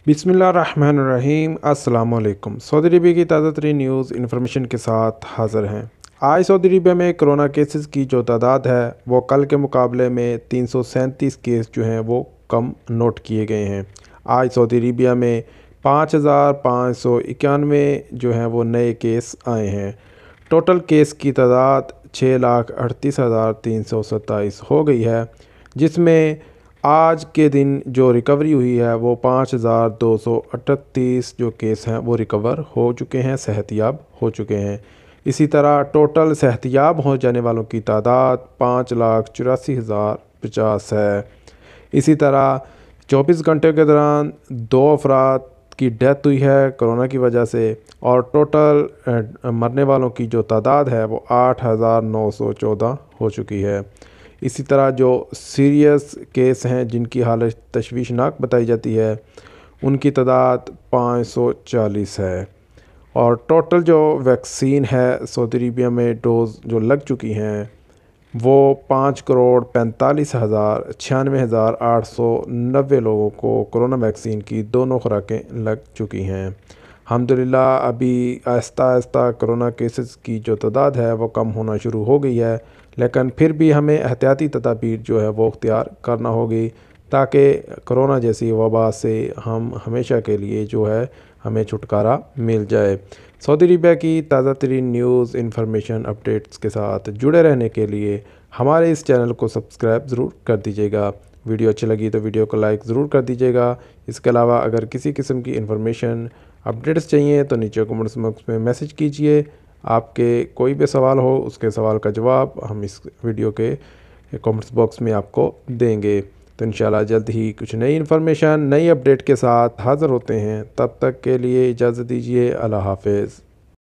बिस्मिल्लाहिर्रहमानिर्रहीम। अस्सलाम वालेकुम। सऊदी अरबिया की ताज़ा तरीन न्यूज़ इन्फॉर्मेशन के साथ हाज़िर हैं। आज सऊदी अरबिया में कोरोना केसेस की जो तादाद है वो कल के मुकाबले में 337 केस जो हैं वो कम नोट किए गए हैं। आज सऊदी अरबिया में 5591 जो हैं वो नए केस आए हैं। टोटल केस की तादाद 6,38,327 हो गई है, जिसमें आज के दिन जो रिकवरी हुई है वो 5,238 जो केस हैं वो रिकवर हो चुके हैं, सेहतयाब हो चुके हैं। इसी तरह टोटल सेहतयाब हो जाने वालों की तादाद 5,84,050 है। इसी तरह 24 घंटे के दौरान 2 अफराद की डेथ हुई है कोरोना की वजह से, और टोटल मरने वालों की जो तादाद है वो 8,914 हो चुकी है। इसी तरह जो सीरियस केस हैं जिनकी हालत तशवीशनाक बताई जाती है उनकी तादाद 540 है। और टोटल जो वैक्सीन है सऊदी अरबिया में डोज़ जो लग चुकी हैं वो 5,45,96,890 लोगों को कोरोना वैक्सीन की दोनों खुराकें लग चुकी हैं। अल्हम्दुलिल्लाह अभी आहिस्ता आहिस्ता कोरोना केसेस की जो तादाद है वो कम होना शुरू हो गई है, लेकिन फिर भी हमें एहतियाती तदाबीर जो है वो अख्तियार करना होगी ताकि कोरोना जैसी वबा से हम हमेशा के लिए जो है हमें छुटकारा मिल जाए। सऊदी अरबिया की ताज़ा तरीन न्यूज़ इन्फॉर्मेशन अपडेट्स के साथ जुड़े रहने के लिए हमारे इस चैनल को सब्सक्राइब ज़रूर कर दीजिएगा। वीडियो अच्छी लगी तो वीडियो को लाइक ज़रूर कर दीजिएगा। इसके अलावा अगर किसी किस्म की इन्फॉर्मेशन अपडेट्स चाहिए तो नीचे कमेंट्स बॉक्स में मैसेज कीजिए। आपके कोई भी सवाल हो उसके सवाल का जवाब हम इस वीडियो के कमेंट्स बॉक्स में आपको देंगे। तो इंशाल्लाह जल्द ही कुछ नई इन्फॉर्मेशन नई अपडेट के साथ हाज़िर होते हैं। तब तक के लिए इजाज़त दीजिए। अल्लाह हाफ़िज़।